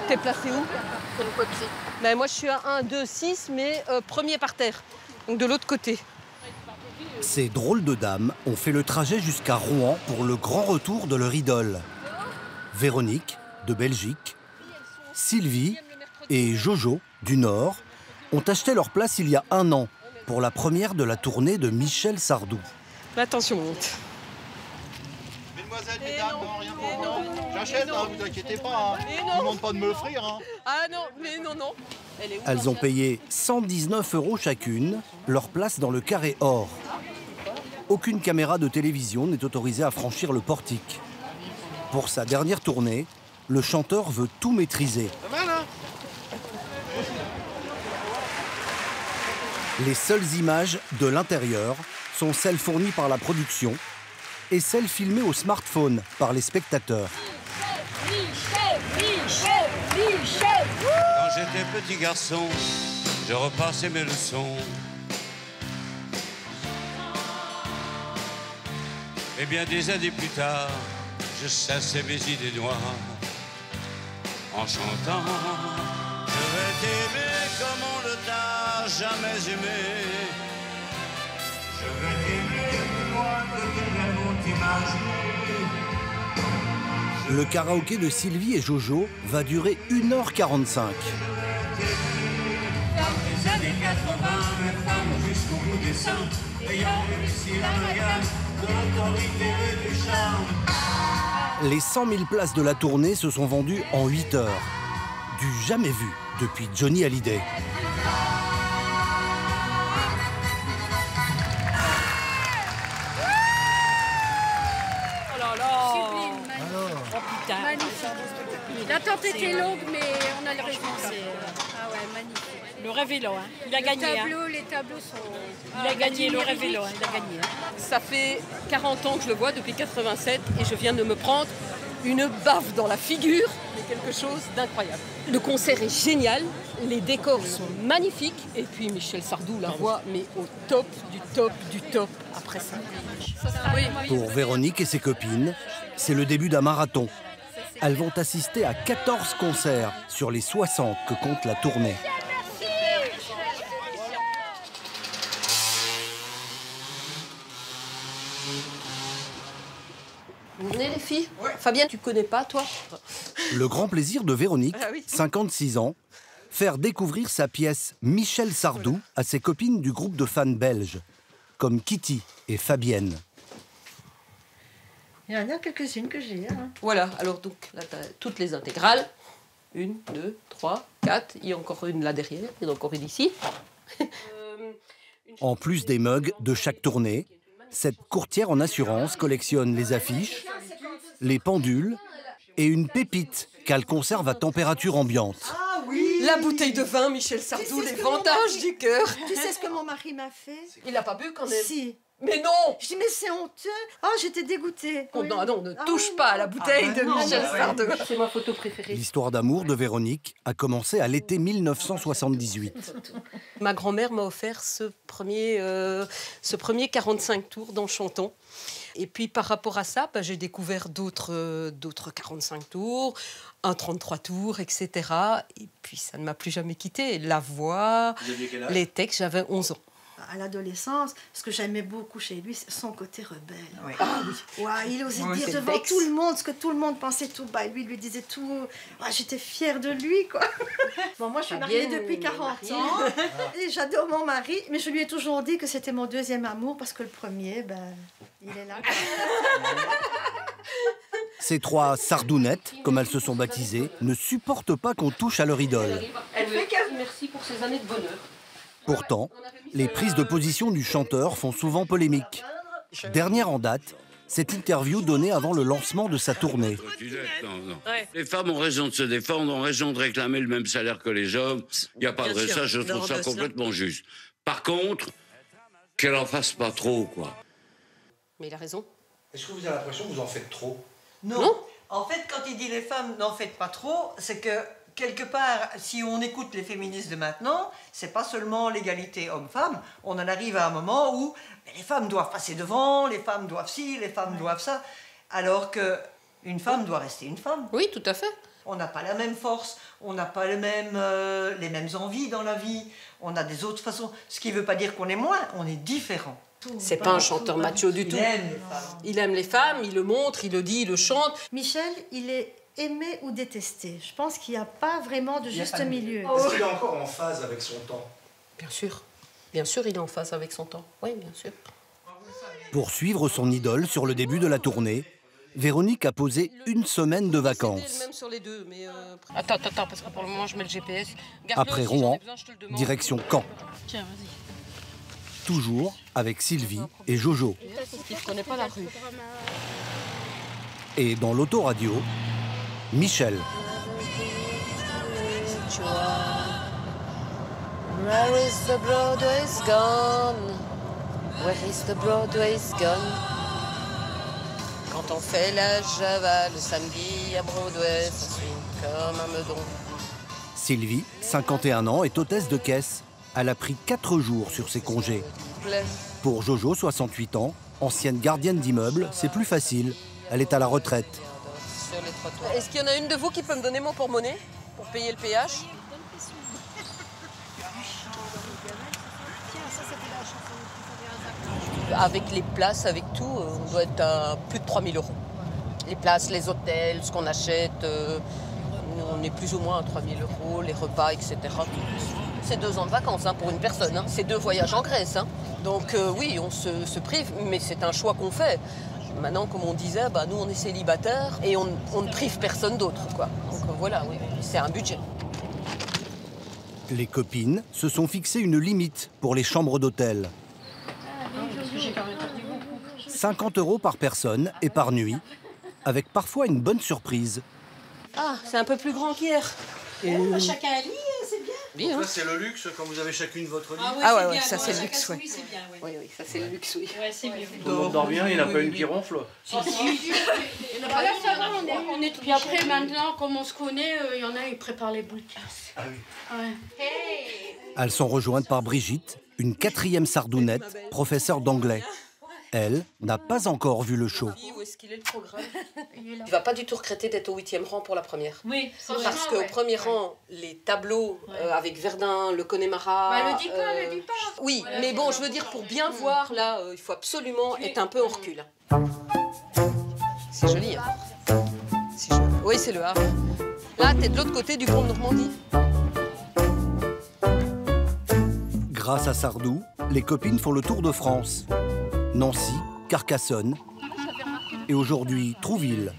T'es placé où? Sur le côté. Ben, moi, je suis à 1, 2, 6, mais premier par terre. Donc de l'autre côté. Ces drôles de dames ont fait le trajet jusqu'à Rouen pour le grand retour de leur idole. Véronique, de Belgique, Sylvie et Jojo, du Nord, ont acheté leur place il y a 1 an pour la première de la tournée de Michel Sardou. Attention, monte. Mesdemoiselles, mesdames, non, rien pour moi. J'achète, hein, vous inquiétez pas. Hein. Je ne demande pas de me l'offrir. Hein. Ah non, mais non, non. Elles ont payé 119 € chacune, leur place dans le carré or. Aucune caméra de télévision n'est autorisée à franchir le portique. Pour sa dernière tournée, le chanteur veut tout maîtriser. Pas mal, hein? Les seules images de l'intérieur sont celles fournies par la production et celles filmées au smartphone par les spectateurs. Quand j'étais petit garçon, je repassais mes leçons. Et bien des années plus tard, je chassais mes idées noires en chantant. Je vais t'aimer comme on ne t'a jamais aimé. Je vais t'aimer plus loin que tes rêves ont imaginé. Le karaoké de Sylvie et Jojo va durer 1h45. Dans les années 80, mes femmes jusqu'au bout des seins, ayant réussi l'amalgame de l'autorité et du charme. Les 100 000 places de la tournée se sont vendues en 8 heures. Du jamais vu depuis Johnny Hallyday. Oh là là. Sublime, magnifique. Oh putain. Magnifique. L'attente était longue, mais on a le résultat. Ah ouais, magnifique. Le rêve est là, hein. Il a gagné. Les tableaux sont... Il a gagné, le rêve est là, il a gagné. Ça fait 40 ans que je le vois, depuis 87, et je viens de me prendre une baffe dans la figure, mais quelque chose d'incroyable. Le concert est génial, les décors sont magnifiques, et puis Michel Sardou la voix, mais au top du top du top après ça. Pour Véronique et ses copines, c'est le début d'un marathon. Elles vont assister à 14 concerts sur les 60 que compte la tournée. Vous venez les filles? Fabien, tu connais pas toi? Le grand plaisir de Véronique, Ah oui. 56 ans, faire découvrir sa pièce Michel Sardou à ses copines du groupe de fans belges, comme Kitty et Fabienne. Il y en a quelques-unes que j'ai. Hein. Voilà, alors donc là t'as toutes les intégrales. 1, 2, 3, 4, il y a encore une là derrière, il y en a encore une ici. En plus des mugs de chaque tournée, cette courtière en assurance collectionne les affiches, les pendules et une pépite qu'elle conserve à température ambiante. Ah oui! La bouteille de vin, Michel Sardou, les vendages du cœur. Tu sais ce que mon mari m'a fait? Il n'a pas bu quand même? Si. Mais non! Je dis, mais c'est honteux. Oh, j'étais dégoûtée. Oh, Oui. non, non, ne Ah touche oui, pas à non. la bouteille de non, Michel ouais. Sardou. C'est ma photo préférée. L'histoire d'amour de Véronique a commencé à l'été 1978. Ma grand-mère m'a offert ce premier 45 tours dans Chanton. Et puis par rapport à ça, j'ai découvert d'autres 45 tours, un 33 tours, etc. Et puis ça ne m'a plus jamais quitté. La voix, les textes, j'avais 11 ans. À l'adolescence, ce que j'aimais beaucoup chez lui, c'est son côté rebelle. Oui. Ah oui. Ouais, il osait dire c'est devant vexe. tout le monde ce que tout le monde pensait tout bas. Et lui, il lui disait tout. Ouais, j'étais fière de lui, quoi. Bon, moi, je suis mariée Fabienne, depuis 40 mariée. ans. Et j'adore mon mari. Mais je lui ai toujours dit que c'était mon deuxième amour parce que le premier, il est là. Ces 3 sardounettes, comme elles se sont baptisées, ne supportent pas qu'on touche à leur idole. Elle fait qu'elle merci pour ces années de bonheur. Pourtant, les prises de position du chanteur font souvent polémique. Dernière en date, cette interview donnée avant le lancement de sa tournée. Non. Ouais. Les femmes ont raison de se défendre, ont raison de réclamer le même salaire que les hommes. Il n'y a pas de Bien sûr, ça, je trouve ça complètement juste. Par contre, qu'elle en fasse pas trop, quoi. Mais il a raison. Est-ce que vous avez l'impression que vous en faites trop? Non. En fait, quand il dit les femmes n'en faites pas trop, c'est que quelque part, si on écoute les féministes de maintenant, c'est pas seulement l'égalité homme-femme. On en arrive à un moment où les femmes doivent passer devant, les femmes doivent ci, les femmes doivent ça, alors que une femme doit rester une femme. Oui, tout à fait. On n'a pas la même force, on n'a pas les mêmes envies dans la vie, on a des autres façons. Ce qui ne veut pas dire qu'on est moins, on est différent. C'est pas un chanteur macho du tout. Il aime les femmes, il le montre, il le dit, il le chante. Michel, il est aimé ou détesté. Je pense qu'il n'y a pas vraiment de juste milieu. Est-ce qu'il est encore en phase avec son temps? Bien sûr. Bien sûr, il est en phase avec son temps. Oui, bien sûr. Pour suivre son idole sur le début de la tournée, Véronique a posé une semaine de vacances. Même sur les deux, mais Attends, parce que pour le moment, je mets le GPS. Après Rouen, direction Caen. Tiens, vas-y. Toujours avec Sylvie et Jojo. il ne connaît pas la rue. Et dans l'autoradio, Michel. Where is the Broadway's gone? Where is the Broadway's gone? Quand on fait la java le samedi à Broadway, ça swing comme un meudon. Sylvie, 51 ans, est hôtesse de caisse. Elle a pris 4 jours sur ses congés. Pour Jojo, 68 ans, ancienne gardienne d'immeuble, c'est plus facile. Elle est à la retraite. Est-ce qu'il y en a une de vous qui peut me donner mon porte-monnaie pour payer le péage? Avec les places, avec tout, on doit être à plus de 3 000 €. Les places, les hôtels, ce qu'on achète, on est plus ou moins à 3 000 €, les repas, etc. C'est 2 ans de vacances pour une personne, c'est 2 voyages en Grèce. Donc oui, on se prive, mais c'est un choix qu'on fait. Maintenant, comme on disait, nous on est célibataires et on ne prive personne d'autre, quoi. Donc voilà, oui, c'est un budget. Les copines se sont fixées une limite pour les chambres d'hôtel. 50 € par personne et par nuit, avec parfois une bonne surprise. Ah, c'est un peu plus grand qu'hier. Chacun a lit, c'est bien. Bien, Ça, c'est le luxe quand vous avez chacune votre lit. Ouais, ça c'est le luxe, oui. C'est bien, Oui, ça c'est le luxe, oui. Ouais, c'est mieux. Tout le monde dort bien, il n'y en a pas une qui ronfle. Là, ça va, on est. Puis après, maintenant, comme on se connaît, il y en a, ils préparent les boules de casse. Ah oui. Ouais. Elles sont rejointes par Brigitte, une 4e sardounette, professeure d'anglais. Elle n'a pas encore vu le show. Où est-ce qu'il est le programme? Il ne va pas du tout regretter d'être au 8e rang pour la première. Oui, Parce qu'au premier rang, les tableaux avec Verdun, le Connemara... Elle le dit pas. Oui, mais bon, je veux dire, pour bien voir, là, il faut absolument être un peu en recul. C'est joli, hein? C'est joli. Oui, c'est le Havre. Là, t'es de l'autre côté du pont de Normandie. Grâce à Sardou, les copines font le tour de France. Nancy, Carcassonne et aujourd'hui Trouville.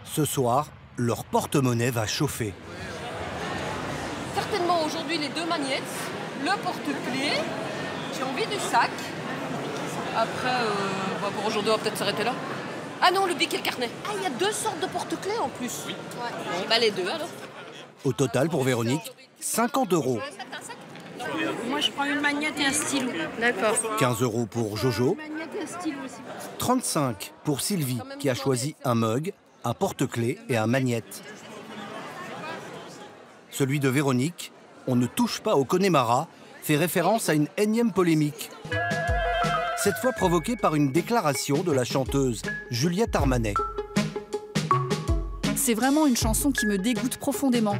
Ce soir, leur porte-monnaie va chauffer. Certainement aujourd'hui les 2 magnettes, le porte-clés, j'ai envie du sac. Après, pour aujourd'hui, on va peut-être s'arrêter là. Ah non, le bic et le carnet. Ah, il y a 2 sortes de porte-clés en plus. Oui. Ouais. Les 2 alors. Au total, pour Véronique, 50 €. Moi, je prends une magnette et un stylo. D'accord. 15 € pour Jojo. Une magnette et un stylo aussi. 35 pour Sylvie, qui a choisi un mug, un porte-clés et un magnette. Celui de Véronique, on ne touche pas au Connemara, fait référence à une énième polémique. Cette fois provoquée par une déclaration de la chanteuse Juliette Armanet. C'est vraiment une chanson qui me dégoûte profondément.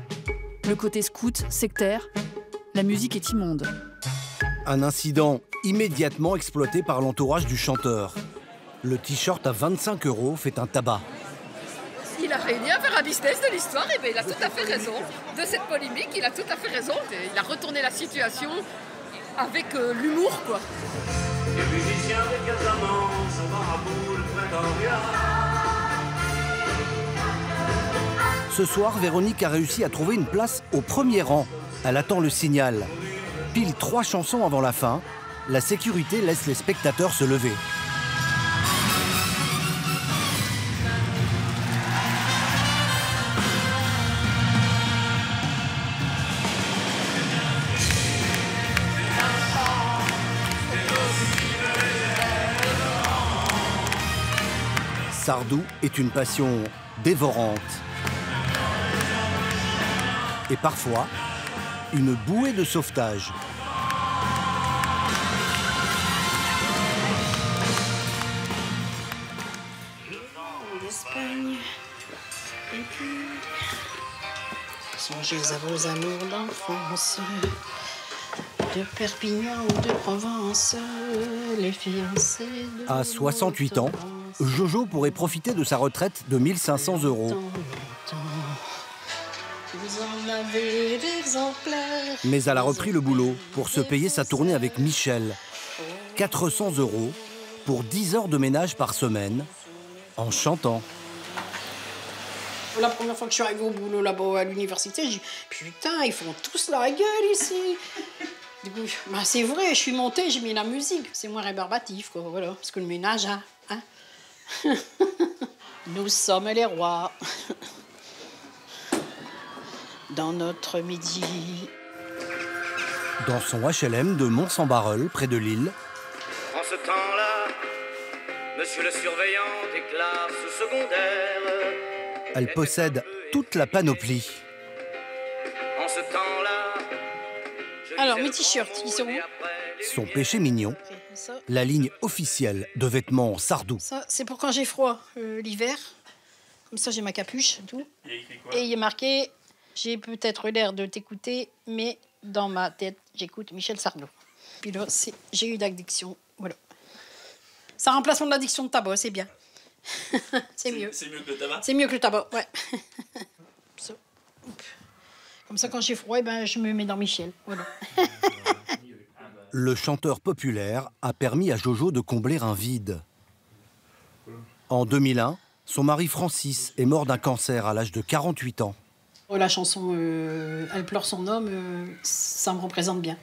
Le côté scout, sectaire, la musique est immonde. Un incident immédiatement exploité par l'entourage du chanteur. Le t-shirt à 25 € fait un tabac. Il a réuni à faire un business de l'histoire, et bien il a tout à fait raison. De cette polémique, il a tout à fait raison. Il a retourné la situation avec l'humour, quoi. Les musiciens des 4 amants sont dans la boule prétoriale. Ce soir, Véronique a réussi à trouver une place au premier rang. Elle attend le signal. Pile 3 chansons avant la fin, la sécurité laisse les spectateurs se lever. Sardou est une passion dévorante. Et parfois, une bouée de sauvetage. Songez à vos amours d'enfance, de Perpignan ou de Provence, les fiancés de... À 68 ans, Jojo pourrait profiter de sa retraite de 1 500 €. Vous en avez d'exemplaires. Mais elle a repris le boulot pour se payer sa tournée avec Michel. 400 € pour 10 heures de ménage par semaine, en chantant. La première fois que je suis arrivée au boulot là-bas à l'université, j'ai dit putain, ils font tous la gueule ici. Du coup, bah, c'est vrai, je suis montée, j'ai mis la musique. C'est moins rébarbatif, quoi, voilà. Parce que le ménage, hein. Nous sommes les rois. Dans notre midi. Dans son HLM de Mont-Saint-Barreul, près de Lille. En ce temps-là, monsieur le surveillant des classes secondaires. Elle possède toute la panoplie. En ce temps-là. Alors, mes t-shirts, ils sont où? Son péché mignon, la ligne officielle de vêtements Sardou. Ça, c'est pour quand j'ai froid, l'hiver. Comme ça, j'ai ma capuche, tout. Et il est marqué, j'ai peut-être l'air de t'écouter, mais dans ma tête, j'écoute Michel Sardou. Puis là, j'ai eu d'addiction, voilà. C'est un remplacement de l'addiction de tabac, c'est bien. C'est mieux. C'est mieux que le tabac? C'est mieux que le tabac, ouais. Ça. Comme ça, quand j'ai froid, ben, je me mets dans Michel, voilà. Le chanteur populaire a permis à Jojo de combler un vide. En 2001, son mari Francis est mort d'un cancer à l'âge de 48 ans. La chanson Elle pleure son homme, ça me représente bien.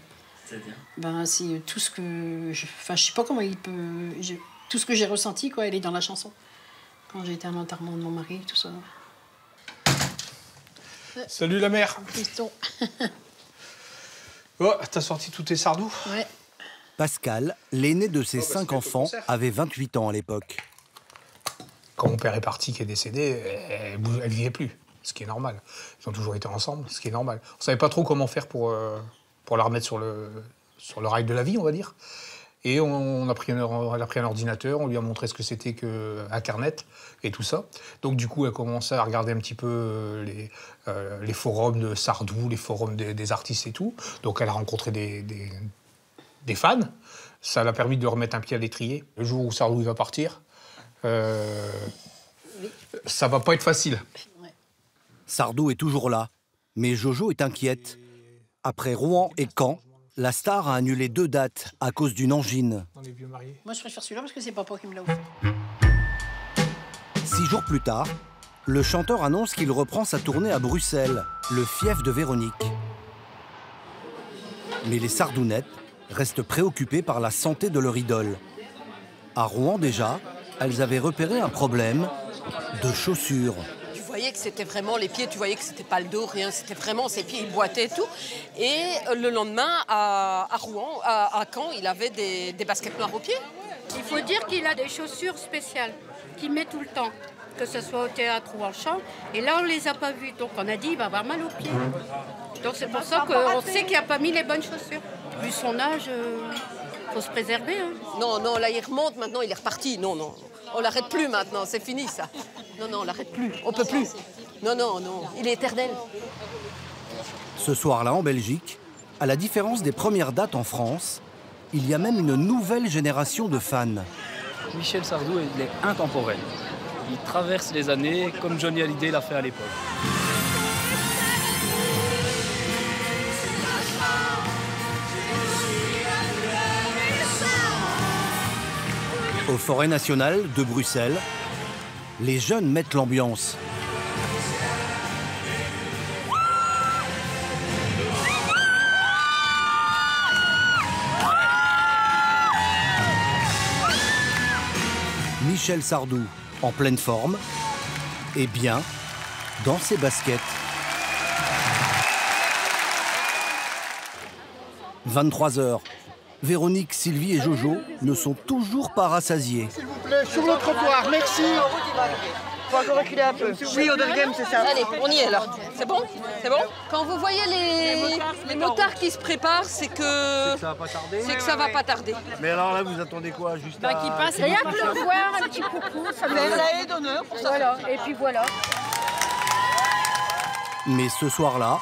C'est-à-dire? Ben, c'est tout ce que... Enfin, je sais pas comment il peut... Tout ce que j'ai ressenti, quoi, elle est dans la chanson. Quand j'ai été à l'enterrement de mon mari, tout ça. Salut la mère. Piston. Oh, t'as sorti tous tes sardous? Ouais. Pascal, l'aîné de ses 5 enfants, avait 28 ans à l'époque. Quand mon père est parti, qui est décédé, elle vivait plus, ce qui est normal. Ils ont toujours été ensemble, ce qui est normal. On savait pas trop comment faire pour la remettre sur le rail de la vie, on va dire. Et elle a pris un ordinateur, on lui a montré ce que c'était qu'Internet et tout ça. Donc du coup, elle a commencé à regarder un petit peu les forums de Sardou, les forums des artistes et tout. Donc elle a rencontré des fans. Ça l'a permis de remettre un pied à l'étrier. Le jour où Sardou va partir, ça va pas être facile. Sardou est toujours là, mais Jojo est inquiète. Après Rouen et Caen, la star a annulé 2 dates à cause d'une angine. Moi, je préfère celui-là parce que c'est papa qui me l'a offert. 6 jours plus tard, le chanteur annonce qu'il reprend sa tournée à Bruxelles, le fief de Véronique. Mais les Sardounettes restent préoccupées par la santé de leur idole. À Rouen déjà, elles avaient repéré un problème de chaussures. Tu voyais que c'était vraiment les pieds, tu voyais que c'était pas le dos, rien, c'était vraiment ses pieds, ils boitaient et tout. Et le lendemain, à Rouen, à Caen, il avait des baskets noires aux pieds. Il faut dire qu'il a des chaussures spéciales qu'il met tout le temps, que ce soit au théâtre ou en chant. Et là, on les a pas vues, donc on a dit il va avoir mal aux pieds. Donc c'est pour ça qu'on sait qu'il n'a pas mis les bonnes chaussures. Vu son âge, faut se préserver. Hein. Non, non, là il remonte, maintenant il est reparti. Non, non, on l'arrête plus maintenant, c'est fini ça. Non, non, on l'arrête plus, on peut plus. Non, non, non, il est éternel. Ce soir-là, en Belgique, à la différence des premières dates en France, il y a même une nouvelle génération de fans. Michel Sardou, il est intemporel. Il traverse les années comme Johnny Hallyday l'a fait à l'époque. Au Forêt nationale de Bruxelles, les jeunes mettent l'ambiance. Michel Sardou, en pleine forme, et bien dans ses baskets. 23h. Véronique, Sylvie et Jojo ne sont toujours pas rassasiés. S'il vous plaît, sur le trottoir, merci. Faut encore reculer un peu. Oui, au deuxième, c'est ça. Allez, on y est là. C'est bon? C'est bon? Quand vous voyez les motards qui se préparent, c'est que ça va pas tarder. Mais alors là, vous attendez quoi? Juste Bah, qui passe, rien que le voir, un petit coucou. Ça la haie d'honneur pour ça. Voilà, et puis voilà. Mais ce soir-là,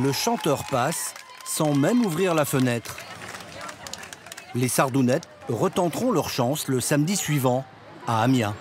le chanteur passe sans même ouvrir la fenêtre. Les Sardounettes retenteront leur chance le samedi suivant à Amiens.